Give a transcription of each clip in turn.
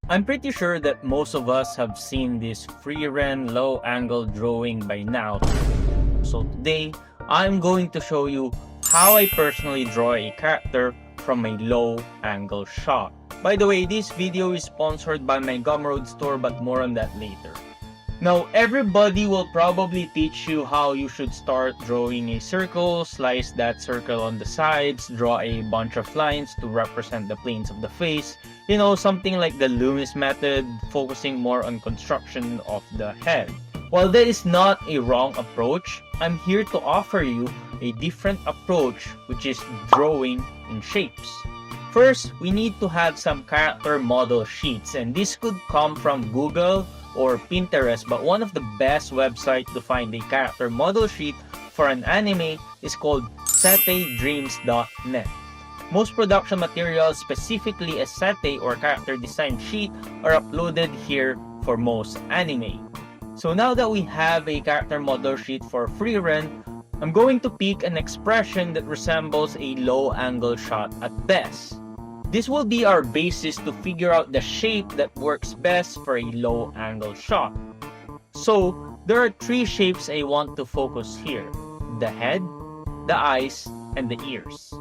I'm pretty sure that most of us have seen this FreeRen low angle drawing by now. So today, I'm going to show you how I personally draw a character from a low angle shot. By the way, this video is sponsored by my Gumroad store, but more on that later. Now, everybody will probably teach you how you should start drawing a circle, slice that circle on the sides, draw a bunch of lines to represent the planes of the face, you know, something like the Loomis method, focusing more on construction of the head. While that is not a wrong approach, I'm here to offer you a different approach, which is drawing in shapes. First, we need to have some character model sheets, and this could come from Google or Pinterest, but one of the best websites to find a character model sheet for an anime is called SeteDreams.net. Most production materials, specifically a sete or character design sheet, are uploaded here for most anime. So now that we have a character model sheet for FreeRen, I'm going to pick an expression that resembles a low angle shot at best. This will be our basis to figure out the shape that works best for a low angle shot. So, there are three shapes I want to focus here: the head, the eyes, and the ears.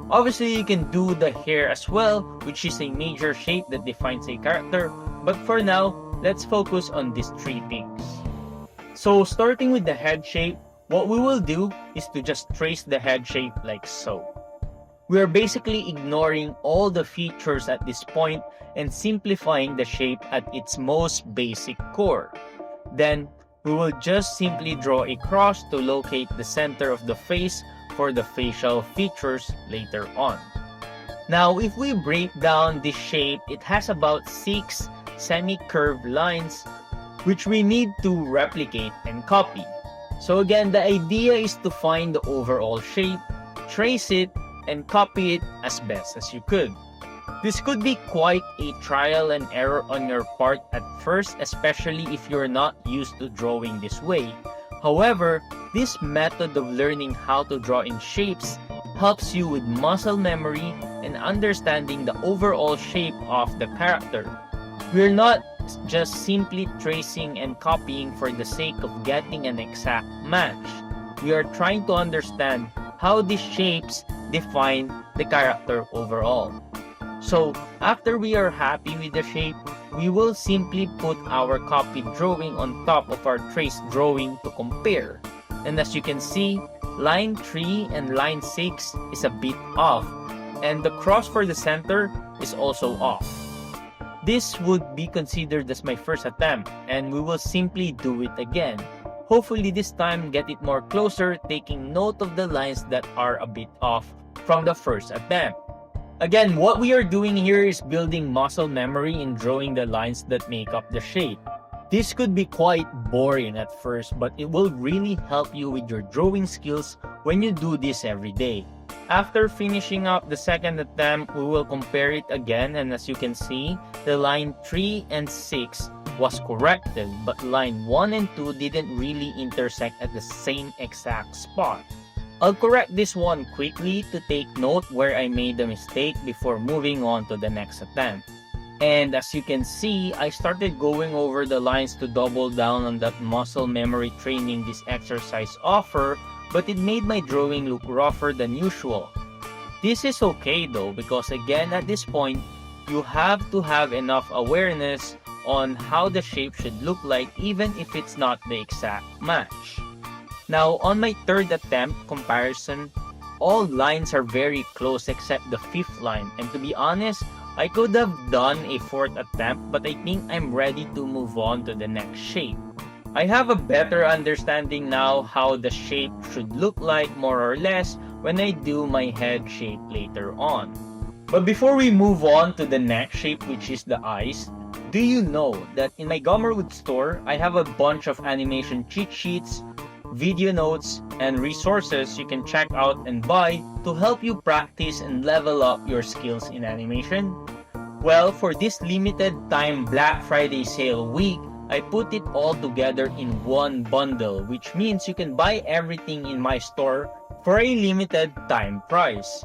Obviously, you can do the hair as well, which is a major shape that defines a character, but for now, let's focus on these three things. So, starting with the head shape, what we will do is to just trace the head shape like so. We are basically ignoring all the features at this point and simplifying the shape at its most basic core. Then, we will just simply draw a cross to locate the center of the face for the facial features later on. Now, if we break down this shape, it has about 6 semi-curved lines which we need to replicate and copy. So again, the idea is to find the overall shape, trace it, and copy it as best as you could. This could be quite a trial and error on your part at first, especially if you're not used to drawing this way. However, this method of learning how to draw in shapes helps you with muscle memory and understanding the overall shape of the character. We're not just simply tracing and copying for the sake of getting an exact match. We are trying to understand how these shapes define the character overall. So, after we are happy with the shape, we will simply put our copied drawing on top of our traced drawing to compare. And as you can see, line 3 and line 6 is a bit off, and the cross for the center is also off. This would be considered as my first attempt, and we will simply do it again. Hopefully this time get it more closer, taking note of the lines that are a bit off from the first attempt. Again, what we are doing here is building muscle memory in drawing the lines that make up the shape. This could be quite boring at first, but it will really help you with your drawing skills when you do this every day. After finishing up the second attempt, we will compare it again, and as you can see, the line 3 and 6 was corrected, but line 1 and 2 didn't really intersect at the same exact spot. I'll correct this one quickly to take note where I made the mistake before moving on to the next attempt. And as you can see, I started going over the lines to double down on that muscle memory training this exercise offers, but it made my drawing look rougher than usual. This is okay though, because again at this point, you have to have enough awareness on how the shape should look like even if it's not the exact match. Now, on my third attempt comparison, all lines are very close except the 5th line, and to be honest, I could have done a 4th attempt, but I think I'm ready to move on to the next shape. I have a better understanding now how the shape should look like more or less when I do my head shape later on. But before we move on to the next shape, which is the eyes, do you know that in my Gumroad store, I have a bunch of animation cheat sheets, video notes, and resources you can check out and buy to help you practice and level up your skills in animation? Well, for this limited time Black Friday sale week, I put it all together in one bundle, which means you can buy everything in my store for a limited time price.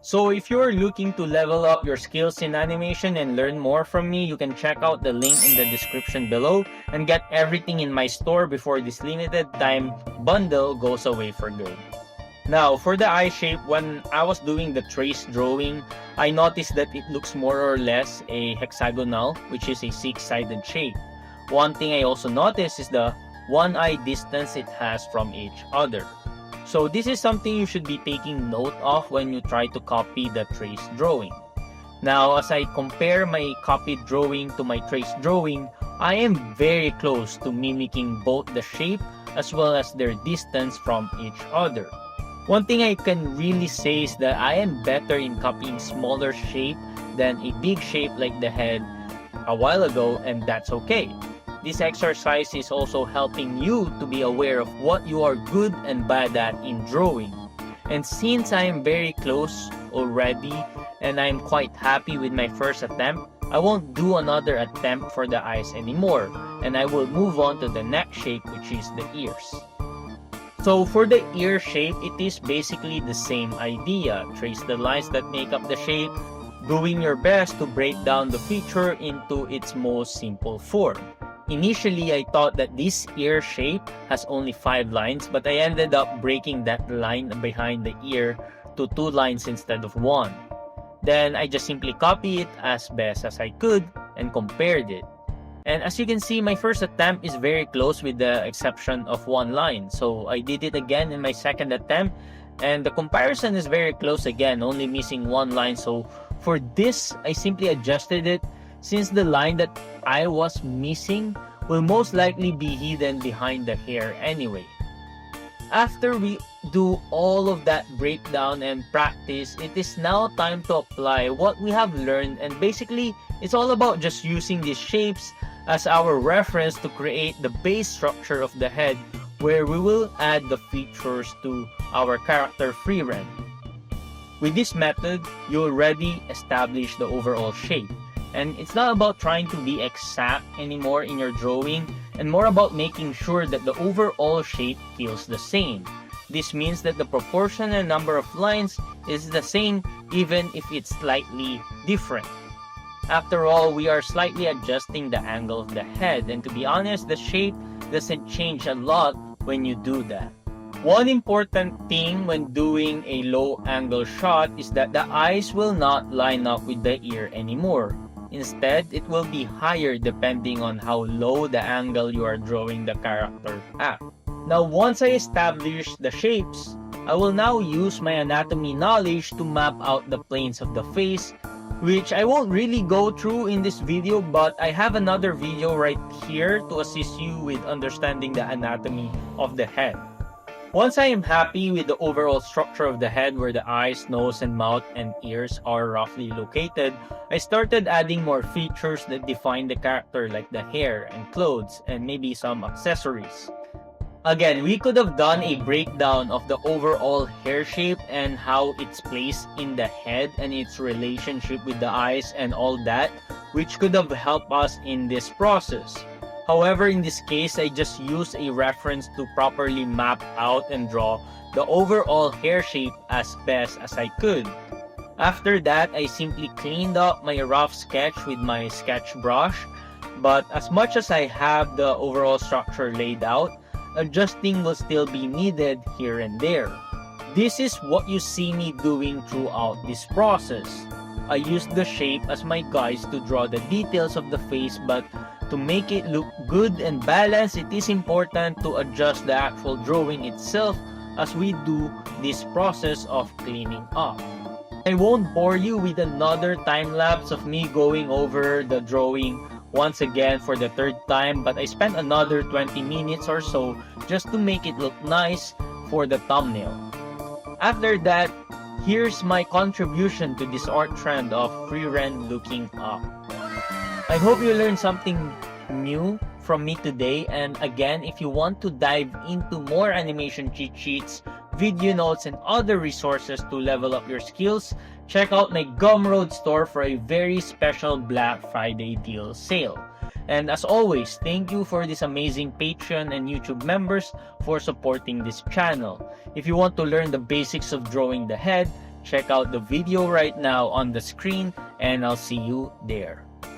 So if you're looking to level up your skills in animation and learn more from me, you can check out the link in the description below and get everything in my store before this limited time bundle goes away for good. Now, for the eye shape, when I was doing the trace drawing, I noticed that it looks more or less a hexagonal, which is a six-sided shape. One thing I also noticed is the one eye distance it has from each other. So this is something you should be taking note of when you try to copy the trace drawing. Now, as I compare my copied drawing to my trace drawing, I am very close to mimicking both the shape as well as their distance from each other. One thing I can really say is that I am better in copying smaller shape than a big shape like the head a while ago, and that's okay. This exercise is also helping you to be aware of what you are good and bad at in drawing. And since I am very close already and I am quite happy with my first attempt, I won't do another attempt for the eyes anymore, and I will move on to the next shape, which is the ears. So for the ear shape, it is basically the same idea. Trace the lines that make up the shape, doing your best to break down the feature into its most simple form. Initially, I thought that this ear shape has only 5 lines, but I ended up breaking that line behind the ear to 2 lines instead of 1. Then I just simply copied it as best as I could and compared it. And as you can see, my first attempt is very close with the exception of 1 line. So I did it again in my second attempt, and the comparison is very close again, only missing 1 line. So for this, I simply adjusted it, since the line that I was missing will most likely be hidden behind the hair anyway. After we do all of that breakdown and practice, it is now time to apply what we have learned, and basically it's all about just using these shapes as our reference to create the base structure of the head, where we will add the features to our character Frieren. With this method, you already establish the overall shape. And it's not about trying to be exact anymore in your drawing, and more about making sure that the overall shape feels the same. This means that the proportion and number of lines is the same even if it's slightly different. After all, we are slightly adjusting the angle of the head, and to be honest, the shape doesn't change a lot when you do that. One important thing when doing a low angle shot is that the eyes will not line up with the ear anymore. Instead, it will be higher depending on how low the angle you are drawing the character at. Now, once I establish the shapes, I will now use my anatomy knowledge to map out the planes of the face, which I won't really go through in this video, but I have another video right here to assist you with understanding the anatomy of the head. Once I am happy with the overall structure of the head, where the eyes, nose, and mouth and ears are roughly located, I started adding more features that define the character, like the hair and clothes and maybe some accessories. Again, we could have done a breakdown of the overall hair shape and how it's placed in the head and its relationship with the eyes and all that, which could have helped us in this process. However, in this case, I just used a reference to properly map out and draw the overall hair shape as best as I could. After that, I simply cleaned up my rough sketch with my sketch brush, but as much as I have the overall structure laid out, adjusting will still be needed here and there. This is what you see me doing throughout this process. I used the shape as my guides to draw the details of the face, but to make it look good and balanced, it is important to adjust the actual drawing itself as we do this process of cleaning up. I won't bore you with another time lapse of me going over the drawing once again for the 3rd time, but I spent another 20 minutes or so just to make it look nice for the thumbnail. After that, here's my contribution to this art trend of Frieren looking up. I hope you learned something new from me today, and again, if you want to dive into more animation cheat sheets, video notes, and other resources to level up your skills, check out my Gumroad store for a very special Black Friday deal sale. And as always, thank you for this amazing Patreon and YouTube members for supporting this channel. If you want to learn the basics of drawing the head, check out the video right now on the screen and I'll see you there.